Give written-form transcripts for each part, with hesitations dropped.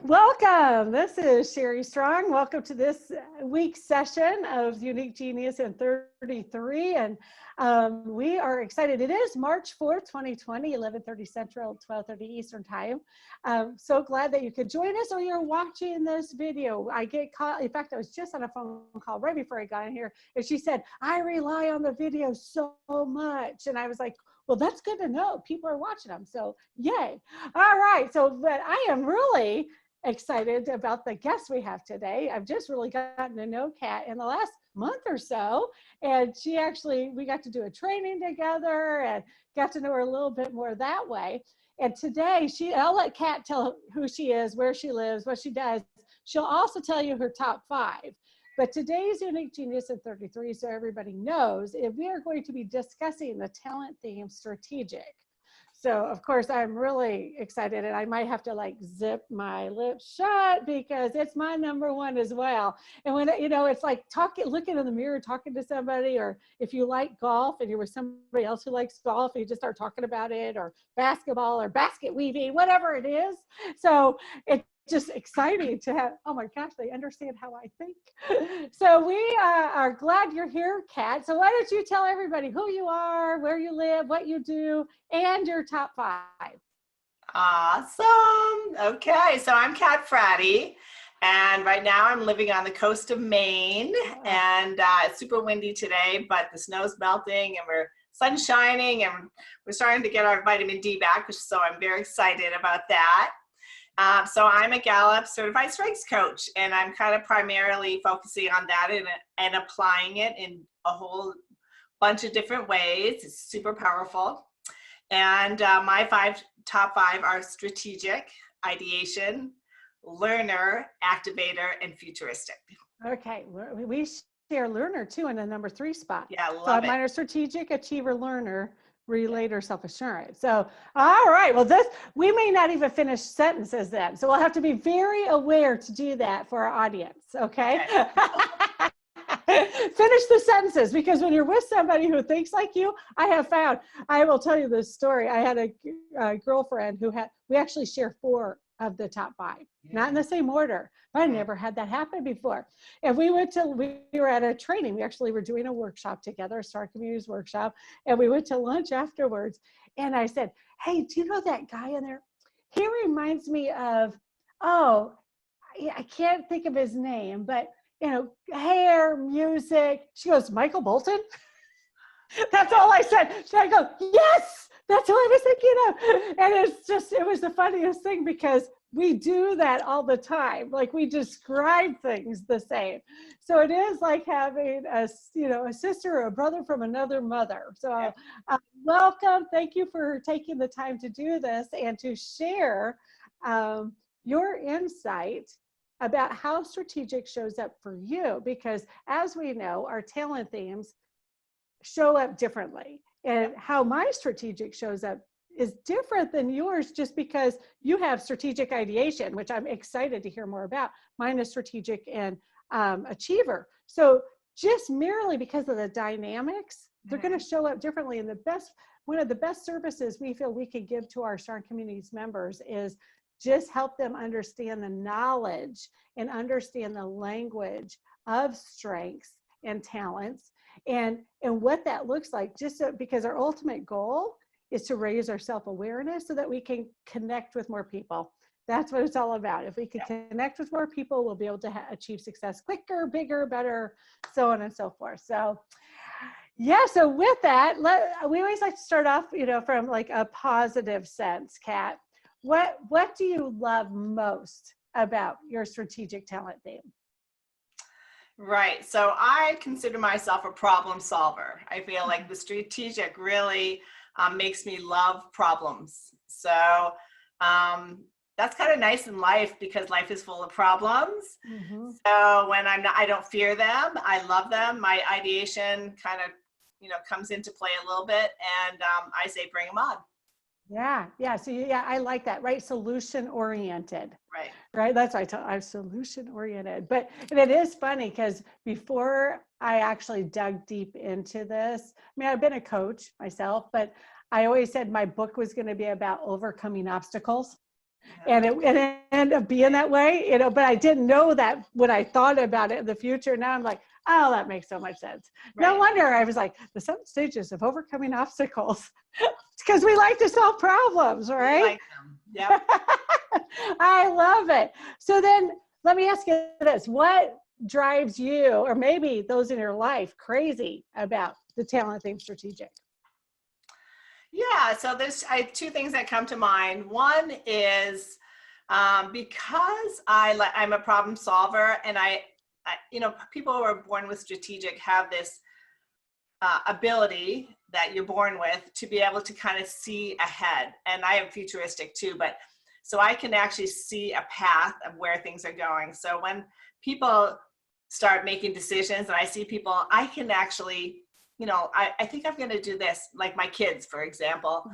Welcome. This is Sherry Strong. Welcome to this week's session of Unique Genius in 33. And we are excited. It is March 4th, 2020, 11:30 Central, 12:30 Eastern Time. So glad that you could join us or you're watching this video. I get caught. In fact, I was just on a phone call right before I got in here. And she said, I rely on the video so much. And I was like, well, that's good to know. People are watching them. So yay. All right. So, but I am really excited about the guest we have today. I've just really gotten to know Kat in the last month or so. And we got to do a training together and got to know her a little bit more that way. And today I'll let Kat tell who she is, where she lives, what she does. She'll also tell you her top 5. But today's Unique Genius in 33, so everybody knows, we are going to be discussing the talent theme strategic. So of course I'm really excited, and I might have to like zip my lips shut because it's my number one as well. And when, it's like looking in the mirror, talking to somebody, or if you like golf and you're with somebody else who likes golf, and you just start talking about it, or basketball or basket weaving, whatever it is. So it's just exciting to have, oh my gosh, they understand how I think. So we are glad you're here, Kat. So why don't you tell everybody who you are, where you live, what you do, and your top 5. Awesome. Okay, so I'm Kat Frati, and right now I'm living on the coast of Maine, and it's super windy today, but the snow's melting and sun's shining, and we're starting to get our vitamin D back, so I'm very excited about that. So I'm a Gallup certified strengths coach, and I'm kind of primarily focusing on that and applying it in a whole bunch of different ways. It's super powerful. And my top five are strategic, ideation, learner, activator, and futuristic. Okay, we share learner too in the number 3 spot. Yeah, love it. Mine are strategic, achiever, learner, relator, self-assurance. So, all right, well, we may not even finish sentences then. So we'll have to be very aware to do that for our audience, okay? Finish the sentences, because when you're with somebody who thinks like you, I will tell you this story. I had a girlfriend we actually share 4 of the top 5, not in the same order, but I never had that happen before. And we were at a training. We actually were doing a workshop together, a Star Communities workshop, and we went to lunch afterwards. And I said, hey, do you know that guy in there? He reminds me of, I can't think of his name, but hair, music. She goes, Michael Bolton? That's all I said. I go, yes, that's what I was thinking of. And it was the funniest thing, because we do that all the time. Like, we describe things the same. So it is like having a sister or a brother from another mother. So welcome. Thank you for taking the time to do this and to share your insight about how strategic shows up for you, because as we know, our talent themes show up differently, and how my strategic shows up is different than yours, just because you have strategic ideation, which I'm excited to hear more about. Mine is strategic and achiever. So just merely because of the dynamics, they're going to show up differently. And one of the best services we feel we can give to our Strong Communities members is just help them understand the knowledge and understand the language of strengths and talents, and what that looks like, because our ultimate goal is to raise our self-awareness so that we can connect with more people. That's what it's all about. If we can connect with more people, we'll be able to achieve success quicker, bigger, better, so on and so forth. So yeah, so with that, we always like to start off, from like a positive sense, Kat. What do you love most about your strategic talent theme? Right. So I consider myself a problem solver. I feel like the strategic really makes me love problems. So that's kind of nice in life, because life is full of problems. Mm-hmm. So when I don't fear them. I love them. My ideation kind of, comes into play a little bit, and I say, bring them on. Yeah. So I like that, right? Solution oriented. Right. That's why I'm solution oriented. But it is funny, because before I actually dug deep into this, I've been a coach myself, but I always said my book was going to be about overcoming obstacles. And it ended up being that way, you know, but I didn't know that when I thought about it in the future. Now I'm like, oh, that makes so much sense. Right. No wonder I was like, the 7 stages of overcoming obstacles. It's because we like to solve problems, right? We like them. Yep. I love it. So then let me ask you this. What drives you, or maybe those in your life, crazy about the talent thing strategic? Yeah, so there's two things that come to mind. One is because I'm a problem solver, and you know, people who are born with strategic have this ability that you're born with to be able to kind of see ahead. And I am futuristic too, but so I can actually see a path of where things are going. So when people start making decisions and I see people, I can actually, you know, I think I'm going to do this, like my kids, for example.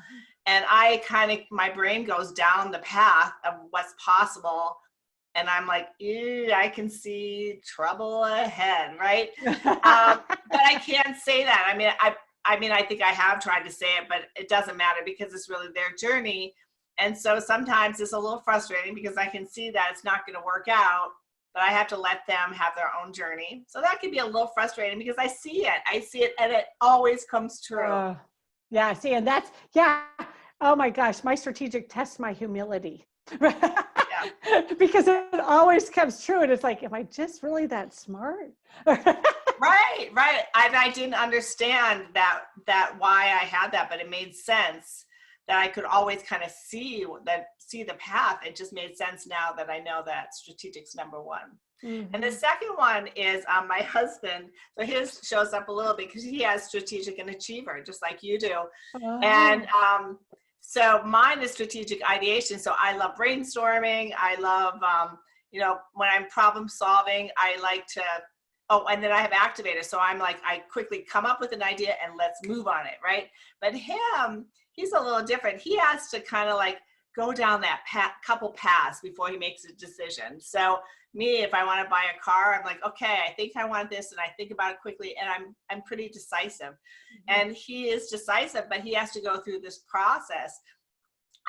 And I kind of, my brain goes down the path of what's possible. And I'm like, ew, I can see trouble ahead, right? But I can't say that. I mean, I think I have tried to say it, but it doesn't matter because it's really their journey. And so sometimes it's a little frustrating because I can see that it's not going to work out, but I have to let them have their own journey. So that can be a little frustrating because I see it and it always comes true. Yeah, see, and that's, yeah. Oh my gosh, my strategic tests my humility. Yeah. Because it always comes true. And it's like, am I just really that smart? Right. I didn't understand that why I had that, but it made sense that I could always kind of see the path. It just made sense now that I know that strategic's number one. Mm-hmm. And the second one is my husband. So his shows up a little bit because he has strategic and achiever, just like you do. Oh. And so mine is strategic ideation. So I love brainstorming. I love, you know, when I'm problem solving, I like to, and then I have activators. So I'm like, I quickly come up with an idea and let's move on it, right? But him, he's a little different. He has to kind of like go down that couple paths before he makes a decision. So me, if I want to buy a car, I'm like, okay, I think I want this, and I think about it quickly, and I'm pretty decisive. Mm-hmm. And he is decisive, but he has to go through this process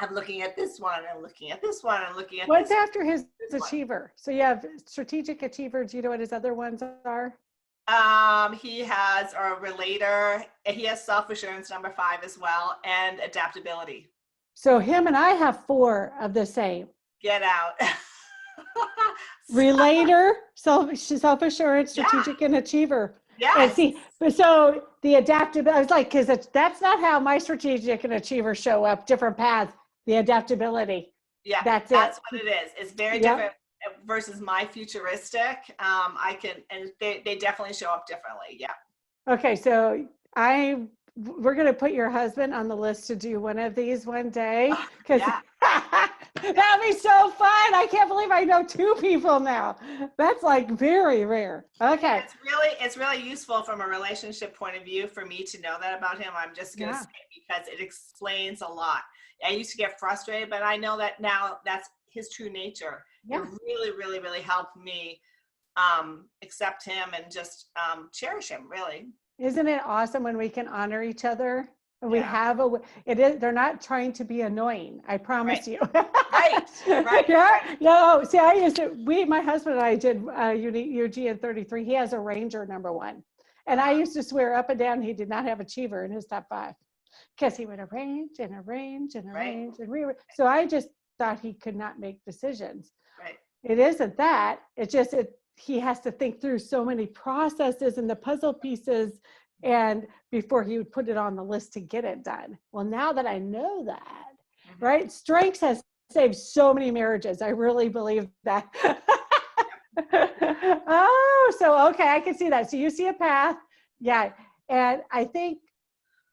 of looking at this one and looking at this one and looking at what's after his achiever? So you have strategic achiever. Do you know what his other ones are? He has a relator. He has self-assurance, number 5 as well, and adaptability. So him and I have 4 of the same. Get out. Relator, self-assurance, strategic, and achiever. Yeah. And see, so the adaptability, I was like, because that's not how my strategic and achiever show up, different paths, the adaptability. Yeah, that's what it is. It's very different versus my futuristic. And they definitely show up differently. Yeah. Okay, so we're going to put your husband on the list to do one of these one day, because that'd be so fun. I can't believe I know 2 people now. That's like very rare. Okay. It's really useful from a relationship point of view for me to know that about him. I'm just going to say, because it explains a lot. I used to get frustrated, but I know that now that's his true nature. Yeah. It really, really, really helped me accept him and just cherish him, really. Isn't it awesome when we can honor each other? And we have they're not trying to be annoying. I promise you. Right. Yeah. No, see, my husband and I did UG 33. He has a Ranger number 1. And I used to swear up and down he did not have achiever in his top 5. Because he would arrange and arrange and arrange and rearrange. So I just thought he could not make decisions. Right. It isn't that. It's just he has to think through so many processes and the puzzle pieces, and before he would put it on the list to get it done. Well, now that I know that, right? Strengths has saved so many marriages. I really believe that. Oh, so okay, I can see that. So you see a path. Yeah. And I think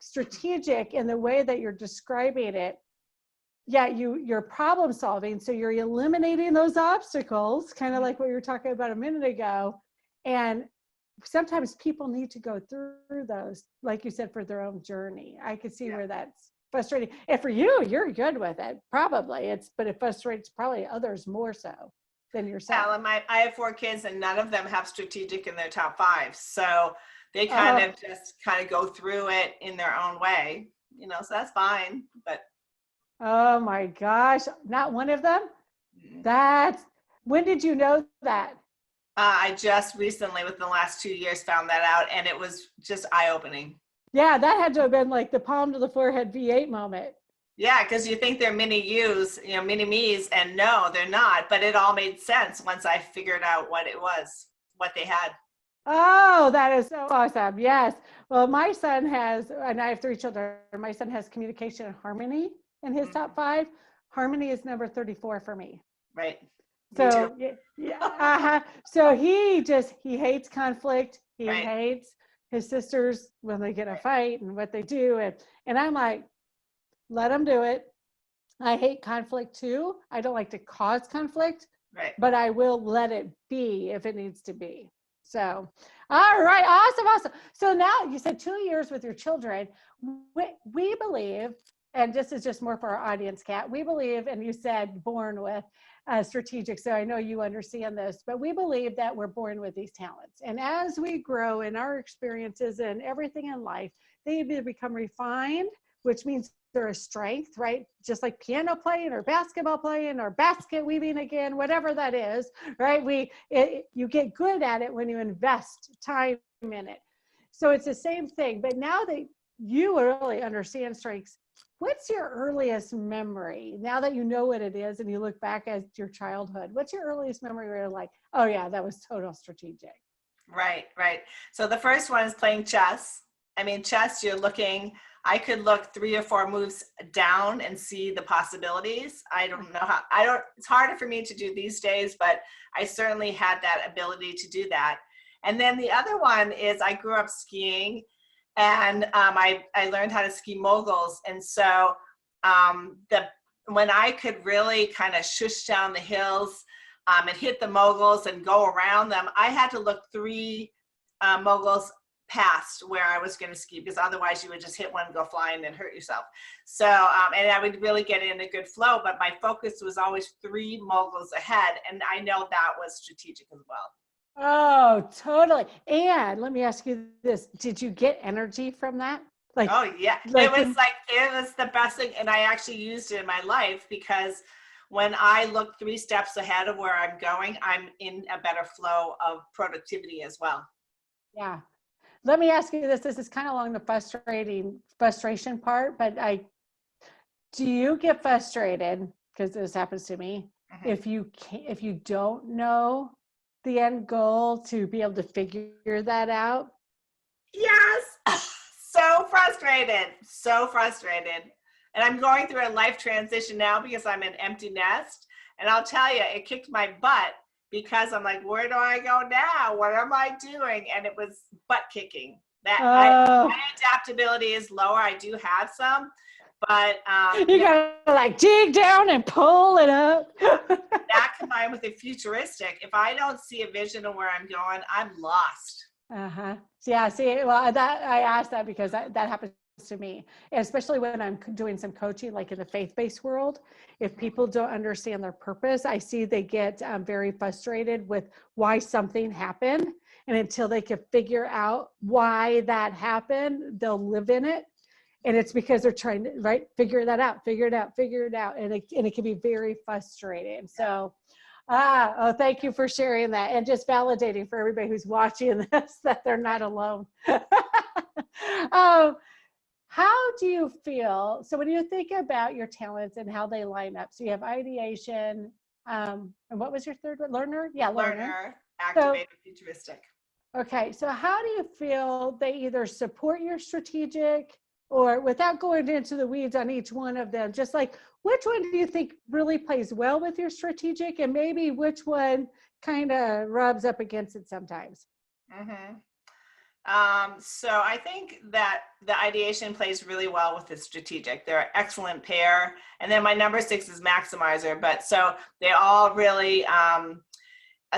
strategic in the way that you're describing it, you're problem solving, so you're eliminating those obstacles, kind of like what you were talking about a minute ago. And sometimes people need to go through those, like you said, for their own journey. I could see where that's frustrating. And for you, you're good with it, probably. But it frustrates probably others more so than yourself. Well, I have 4 kids, and none of them have strategic in their top 5. So they kind of go through it in their own way, so that's fine. But Oh my gosh. Not one of them? When did you know that? I just recently, within the last 2 years, found that out, and it was just eye-opening. Yeah, that had to have been like the palm to the forehead V8 moment. Yeah, because you think they're mini yous, mini me's, and no, they're not. But it all made sense once I figured out what it was, what they had. Oh, that is so awesome. Yes. Well, my son has, and I have 3 children. My son has communication and harmony in his top 5. Harmony is number 34 for me. Right. Me too. So yeah, so he hates conflict. He Right. hates his sisters when they get a fight and what they do. And I'm like, let them do it. I hate conflict too. I don't like to cause conflict, Right. but I will let it be if it needs to be. So, all right, awesome. So now you said 2 years with your children. We believe, and this is just more for our audience, Kat, we believe, and you said born with strategic, so I know you understand this, but we believe that we're born with these talents. And as we grow in our experiences and everything in life, they either become refined, which means they're a strength, right? Just like piano playing or basketball playing or basket weaving again, whatever that is, right? You get good at it when you invest time in it. So it's the same thing, but now that you really understand strengths, what's your earliest memory? Now that you know what it is and you look back at your childhood, what's your earliest memory where you're like, oh yeah, that was total strategic? Right. So the first one is playing chess. I mean, chess, I could look 3 or 4 moves down and see the possibilities. It's harder for me to do these days, but I certainly had that ability to do that. And then the other one is I grew up skiing, and I learned how to ski moguls. And so when I could really kind of shush down the hills and hit the moguls and go around them, I had to look 3 moguls past where I was going to ski, because otherwise you would just hit one and go flying and hurt yourself. So, and I would really get in a good flow, but my focus was always 3 moguls ahead. And I know that was strategic as well. Oh, totally. And let me ask you this. Did you get energy from that? Oh yeah. It was the best thing. And I actually used it in my life, because when I look 3 steps ahead of where I'm going, I'm in a better flow of productivity as well. Yeah. Let me ask you this. This is kind of along the frustration part, but do you get frustrated, because this happens to me, if you don't know the end goal, to be able to figure that out? Yes. So frustrated. And I'm going through a life transition now because I'm an empty nest. And I'll tell you, it kicked my butt, because I'm like, where do I go now? What am I doing? And it was butt kicking. My adaptability is lower. I do have some, but you gotta like dig down and pull it up. that combined with the futuristic, if I don't see a vision of where I'm going, I'm lost. Yeah. See, well, that I asked that because that happens to me, especially when I'm doing some coaching, like in the faith-based world. If people don't understand their purpose, I see they get very frustrated with why something happened. And until they can figure out why that happened, they'll live in it. And it's because they're trying to, figure it out. And it can be very frustrating. So, thank you for sharing that, and just validating for everybody who's watching this that they're not alone. How do you feel? So when you think about your talents and how they line up, so you have ideation, and what was your third one? Learner? Yeah, learner. Activated, futuristic. Okay, so how do you feel they either support your strategic, or, without going into the weeds on each one of them, just like, which one do you think really plays well with your strategic, and maybe which one kind of rubs up against it sometimes? So I think that the ideation plays really well with the strategic. They're an excellent pair. And then my number 6 is maximizer. But so they all really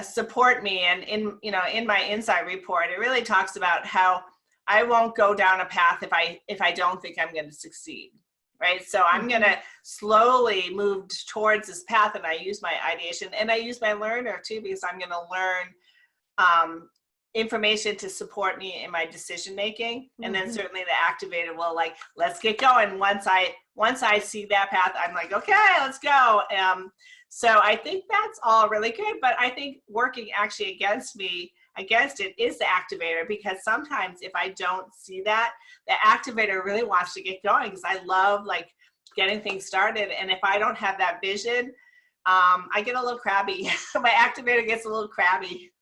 support me. And in my insight report, it really talks about how I won't go down a path if I don't think I'm going to succeed. Right. So I'm going to slowly move towards this path, and I use my ideation, and I use my learner too, because I'm going to learn information to support me in my decision making. And then Mhm. certainly the activator will like, let's get going. Once I see that path, I'm like, okay, let's go. So I think that's all really good, but I think working actually against it is the activator, because sometimes if I don't see that, the activator really wants to get going, because I love like getting things started. And if I don't have that vision, I get a little crabby. My activator gets a little crabby.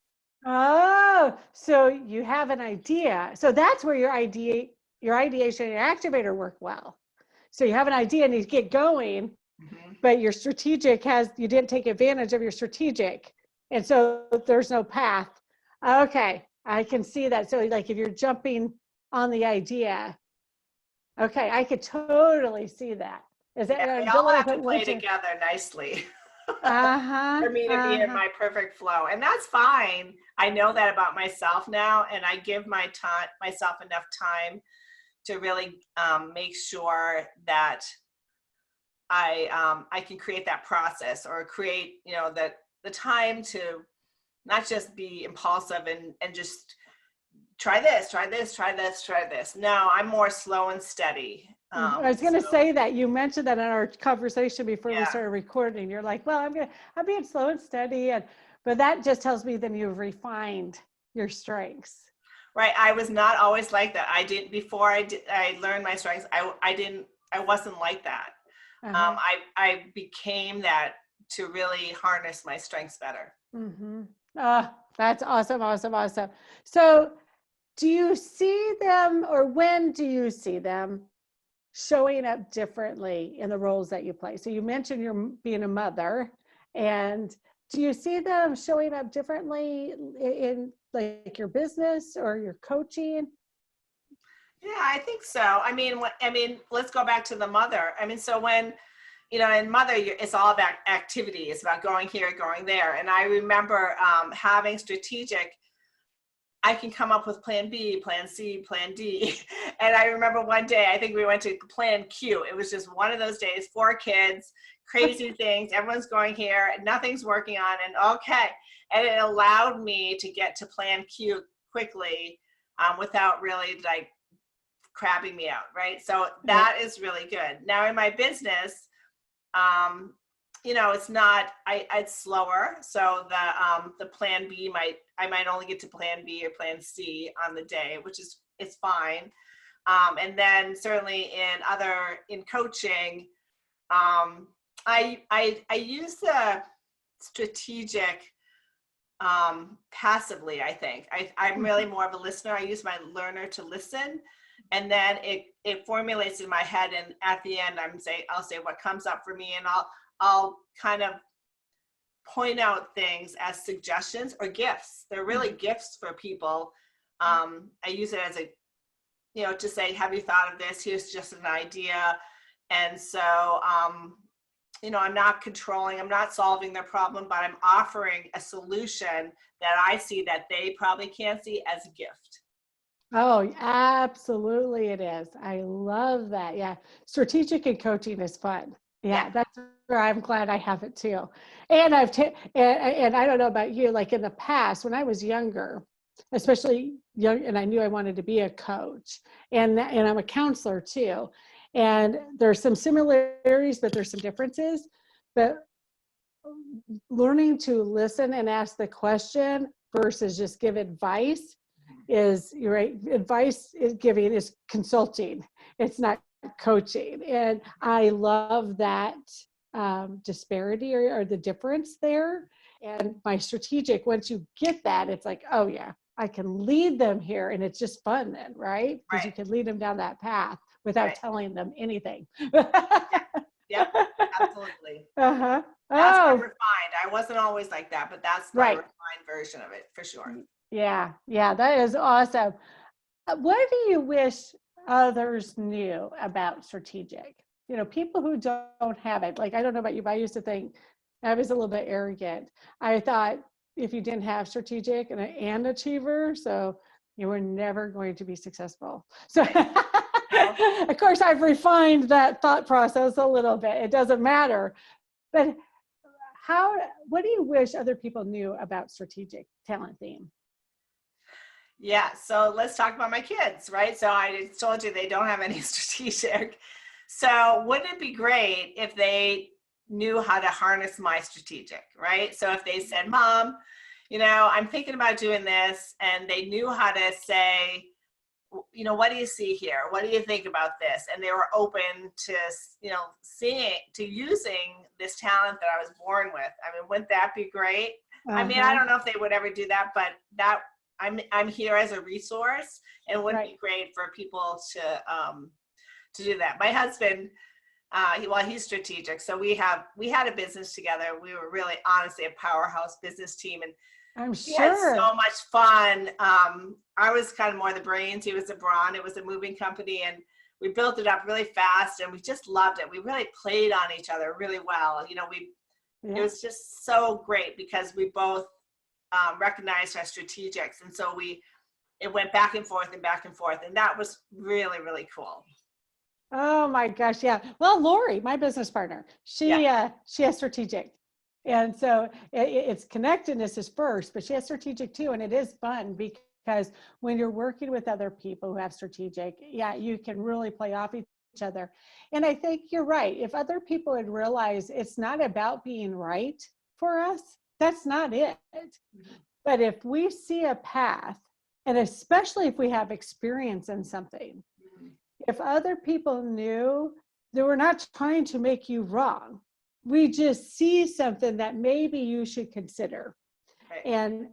Oh, so you have an idea. So that's where your ideation and your activator work well. So you have an idea and you get going, Mhm. but your strategic you didn't take advantage of your strategic. And so there's no path. Okay, I can see that. So like if you're jumping on the idea, okay, I could totally see that. Is that, Yeah, I they don't all want to have to put play words in. together nicely Uh-huh, for me to be in uh-huh. my perfect flow. And that's fine. I know that about myself now, and I give myself enough time to really make sure that I can create that process, or create, the time to not just be impulsive and just try this, try this, try this, try this. No, I'm more slow and steady. I was going to So say that you mentioned that in our conversation before we yeah, started recording. You're like, well, I'm being slow and steady, but that just tells me then you've refined your strengths. right. I was not always like that. Before I learned my strengths. I wasn't like that. Uh-huh. I became that to really harness my strengths better. Mm-hmm. That's awesome, awesome, awesome. So, do you see them, or when do you see them showing up differently in the roles that you play? So you mentioned you're being a mother, and do you see them showing up differently in like your business or your coaching? Yeah, I think so. Let's go back to the mother. So when, in mother, it's all about activity. It's about going here, going there. And I remember having strategic. I can come up with plan B, plan C, plan D. And I remember one day, I think we went to plan Q. It was just one of those days, 4 kids, crazy things. Everyone's going here, nothing's working on, and okay. And it allowed me to get to plan Q quickly without really like crabbing me out, right? So that is really good. Now in my business, it's not, it's slower. So the plan B I might only get to plan B or plan C on the day, it's fine. And then certainly in coaching, I use the strategic passively. I think I'm really more of a listener. I use my learner to listen, and then it formulates in my head, and at the end I'll say what comes up for me, and I'll kind of point out things as suggestions or gifts. They're really gifts for people. I use it as to say, have you thought of this? Here's just an idea. And so I'm not controlling, I'm not solving their problem, but I'm offering a solution that I see that they probably can't see, as a gift. Oh, absolutely it is. I love that. Yeah. Strategic and coaching is fun. Yeah, that's where I'm glad I have it too. And and I don't know about you, like in the past when I was younger, especially young, and I knew I wanted to be a coach, and I'm a counselor too. And there's some similarities, but there's some differences. But learning to listen and ask the question versus just give advice is, you're right, advice is giving is consulting. It's not coaching. And I love that disparity or the difference there. And my strategic, once you get that, it's like, oh yeah, I can lead them here. And it's just fun then, right? Because you Right. can lead them down that path without Right. telling them anything. Yep, absolutely. Uh-huh. That's my Oh, refined. I wasn't always like that, but that's my right. refined version of it for sure. Yeah. Yeah. That is awesome. What do you wish others knew about strategic? People who don't have it. Like, I don't know about you, but I used to think I was a little bit arrogant. I thought if you didn't have strategic and achiever, so you were never going to be successful. So, of course, I've refined that thought process a little bit. It doesn't matter. But what do you wish other people knew about strategic talent theme? Yeah, so let's talk about my kids, right? So I told you they don't have any strategic. So wouldn't it be great if they knew how to harness my strategic, right? So if they said, Mom, I'm thinking about doing this, and they knew how to say, what do you see here? What do you think about this? And they were open to, using this talent that I was born with. I mean, wouldn't that be great? I mean, I don't know if they would ever do that, but I'm here as a resource, and it would be great for people to do that. My husband, he's strategic. So we had a business together. We were really, honestly, a powerhouse business team, and I'm we sure. had so much fun. I was kind of more the brains. He was the brawn. It was a moving company, and we built it up really fast, and we just loved it. We really played on each other really well. It was just so great because we both recognized our strategics, and so it went back and forth, and that was really, really cool. Oh my gosh, yeah. Well, Lori, my business partner, she has strategic. And so it's connectedness is first, but she has strategic too. And it is fun because when you're working with other people who have strategic, you can really play off each other. And I think you're right. If other people would realize it's not about being right for us, that's not it. But if we see a path, and especially if we have experience in something, if other people knew that we're not trying to make you wrong, we just see something that maybe you should consider, and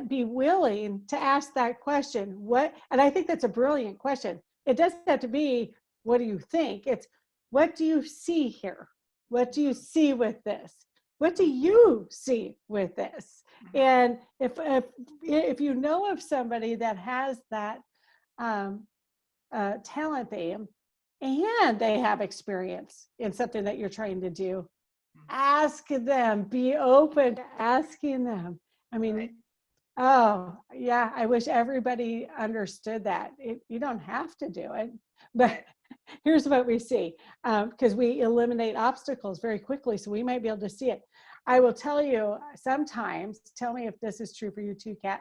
be willing to ask that question. And I think that's a brilliant question. It doesn't have to be, what do you think? It's, what do you see here? What do you see with this? What do you see with this? And if you know of somebody that has that talent theme, and they have experience in something that you're trying to do, ask them, be open to asking them. I mean, I wish everybody understood that. You don't have to do it, but here's what we see, because we eliminate obstacles very quickly, so we might be able to see it. I will tell you, sometimes, tell me if this is true for you too, Kat,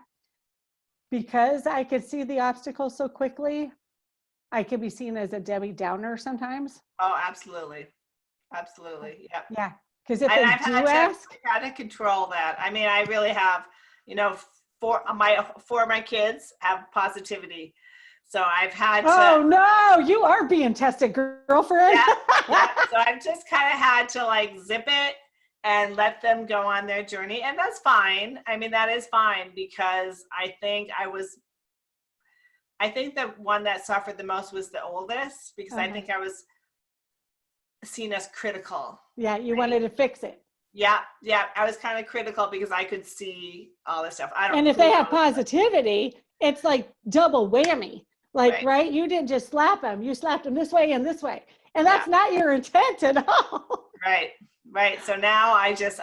because I could see the obstacles so quickly, I can be seen as a Debbie Downer sometimes. Oh, absolutely. Absolutely. Yeah. Yeah. Because if I've had to control that. I mean, I really have, four of my kids have positivity. So I've had to. Oh no, you are being tested, girlfriend. Yeah. So I've just kind of had to zip it and let them go on their journey. And that's fine. I mean, that is fine, because I think the one that suffered the most was the oldest, because I think I was seen as critical. Yeah, you wanted to fix it. Yeah, I was kind of critical because I could see all this stuff. And if they have positivity, it's like double whammy. Right? You didn't just slap them, you slapped them this way and this way. And that's not your intent at all. Right. So now I just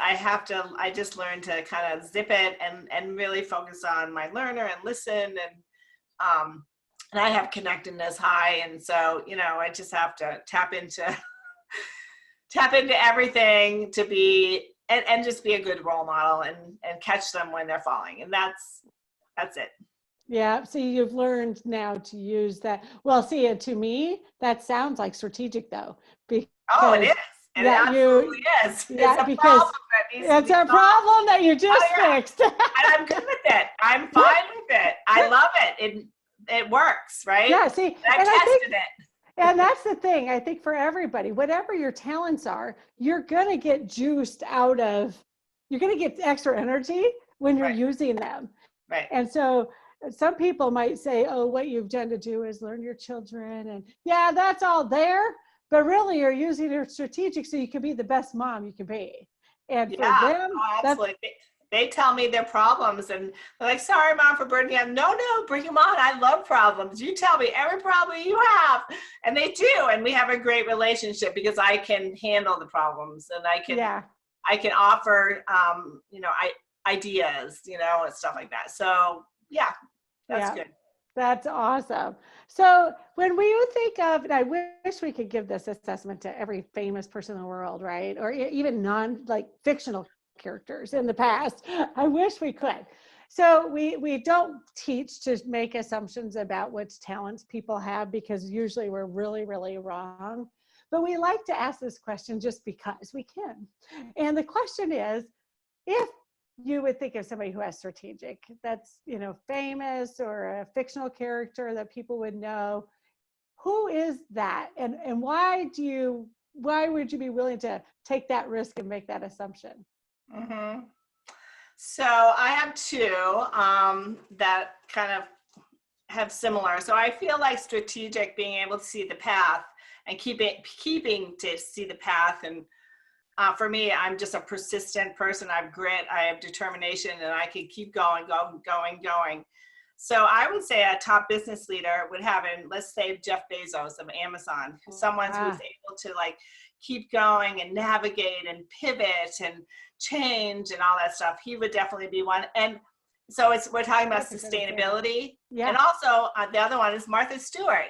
learned to kind of zip it and really focus on my learner and listen, and I have connectedness high, and so I just have to tap into everything to be and just be a good role model and catch them when they're falling, and that's it. Yeah. See, you've learned now to use that. Well, see, to me, that sounds like strategic though. It is. It absolutely is. Yeah, because it's a problem that you just fixed. And I'm good with it. I'm fine with it. I love it. It works, right? Yeah, see, and I tested it. And that's the thing, I think, for everybody, whatever your talents are, you're going to get juiced out of, you're going to get extra energy when you're using them. Right. And so some people might say, oh, what you've done to do is learn your children. And yeah, that's all there. But really, you're using your strategic so you can be the best mom you can be. And for them, absolutely. They tell me their problems, and they're like, sorry, Mom, for bringing them. No, bring them on. I love problems. You tell me every problem you have. And they do. And we have a great relationship because I can handle the problems, and I can offer, ideas, and stuff like that. So that's good. That's awesome. So when we think of, and I wish we could give this assessment to every famous person in the world, right? Or even fictional characters in the past. I wish we could. So we don't teach to make assumptions about which talents people have, because usually we're really, really wrong. But we like to ask this question just because we can. And the question is, if you would think of somebody who has strategic, that's, famous or a fictional character that people would know, who is that? And why would you be willing to take that risk and make that assumption? Mm-hmm. So I have two that kind of have similar. So I feel like strategic, being able to see the path and keeping to see the path. And for me, I'm just a persistent person. I have grit, I have determination, and I can keep going. So I would say a top business leader would have, let's say Jeff Bezos of Amazon, someone who's able to like keep going and navigate and pivot and change and all that stuff. He would definitely be one. And so we're talking about sustainability. Yeah. And also the other one is Martha Stewart.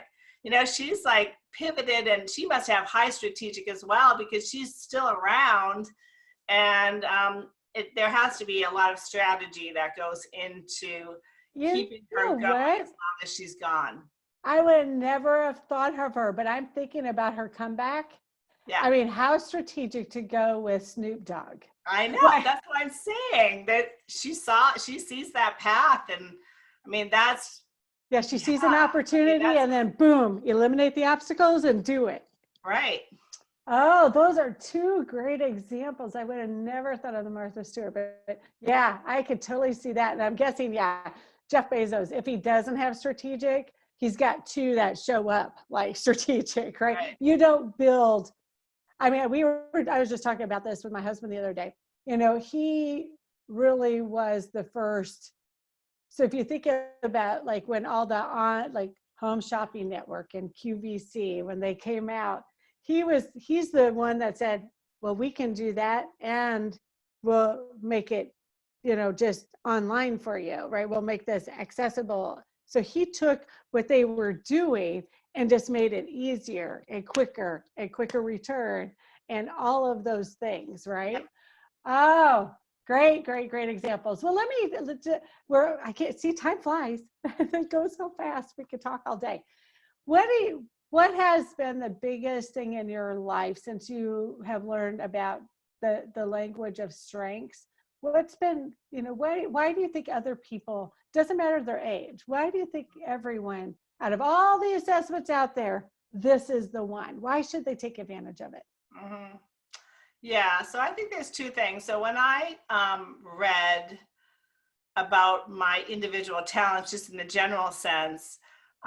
She's like pivoted, and she must have high strategic as well, because she's still around. And there has to be a lot of strategy that goes into keeping her going as long as she's gone. I would never have thought of her, but I'm thinking about her comeback. Yeah. I mean, how strategic to go with Snoop Dogg. I know. That's what I'm saying. That she sees that path, and I mean, she sees an opportunity, and then boom, eliminate the obstacles and do it. Right. Oh, those are two great examples. I would have never thought of the Martha Stewart, but yeah, I could totally see that. And I'm guessing, Jeff Bezos, if he doesn't have strategic, he's got two that show up like strategic, right? You don't build. I mean, I was just talking about this with my husband the other day. He really was the first. So if you think about like when all the Home Shopping Network and QVC, when they came out, he's the one that said, well, we can do that, and we'll make it, just online for you, right? We'll make this accessible. So he took what they were doing and just made it easier and quicker return and all of those things, right? Yep. Oh, great examples. Well, I can't see, time flies. It goes so fast. We could talk all day. What has been the biggest thing in your life since you have learned about the language of strengths? What's been, why do you think other people, doesn't matter their age, why do you think everyone, out of all the assessments out there, this is the one? Why should they take advantage of it? Mm-hmm. Yeah, so I think there's two things. So when I read about my individual talents, just in the general sense,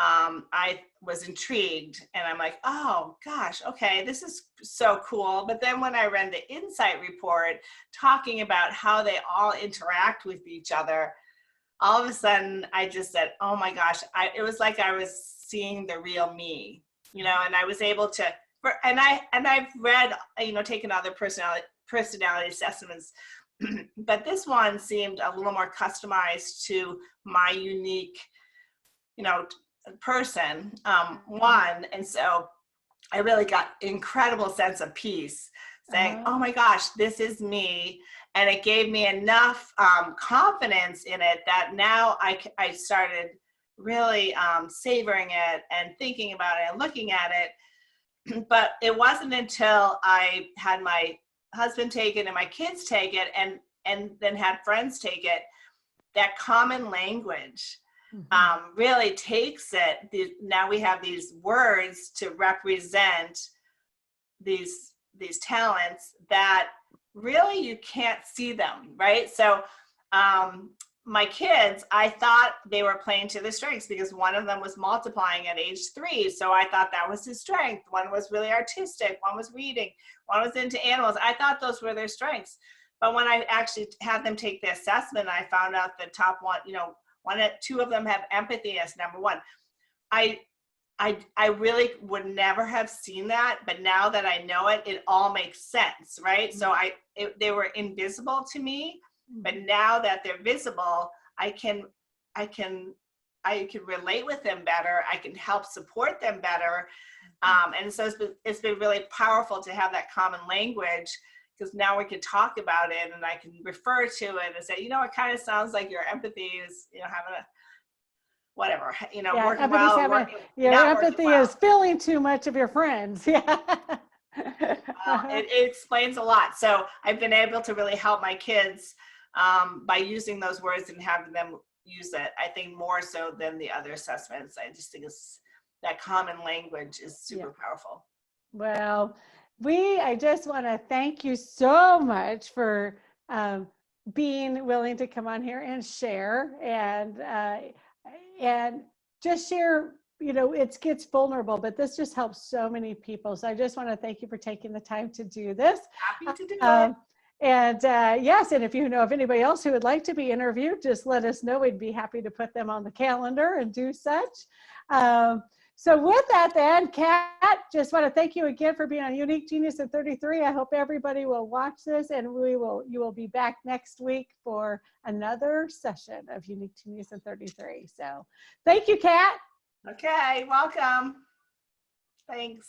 I was intrigued, and I'm like, oh gosh, okay, this is so cool. But then when I read the Insight report talking about how they all interact with each other, all of a sudden I just said, oh my gosh, it was like I was seeing the real me, and I was able to, and I've read, taken other personality assessments, but this one seemed a little more customized to my unique, person, one. And so I really got incredible sense of peace, saying, oh my gosh, this is me. And it gave me enough confidence in it that now I started really savoring it and thinking about it and looking at it. But it wasn't until I had my husband take it and my kids take it, and then had friends take it, that common language really takes it. Now we have these words to represent these talents that really you can't see them, right? So my kids, I thought they were playing to their strengths because one of them was multiplying at age 3. So I thought that was his strength. One was really artistic, one was reading, one was into animals. I thought those were their strengths. But when I actually had them take the assessment, I found out the top one, two of them have empathy as number one. I really would never have seen that, but now that I know it, it all makes sense, right? So they were invisible to me, but now that they're visible, I can relate with them better. I can help support them better. And so it's been really powerful to have that common language, because now we can talk about it and I can refer to it and say, you know, it kind of sounds like your empathy is, you know, having a, whatever, you know, working well, or working, your not working empathy well. is feeling too much of your friends. Yeah. It explains a lot. So I've been able to really help my kids by using those words and having them use it. I think more so than the other assessments. I just think it's that common language is super powerful. Well, I just want to thank you so much for being willing to come on here and share and just share. You know, it gets vulnerable, but this just helps so many people. So I just want to thank you for taking the time to do this. Happy to do it. And yes, and if you know of anybody else who would like to be interviewed, just let us know. We'd be happy to put them on the calendar and do such. So with that then, Kat, just want to thank you again for being on Unique Genius in 33. I hope everybody will watch this, and you will be back next week for another session of Unique Genius in 33. So thank you, Kat. Okay, welcome. Thanks.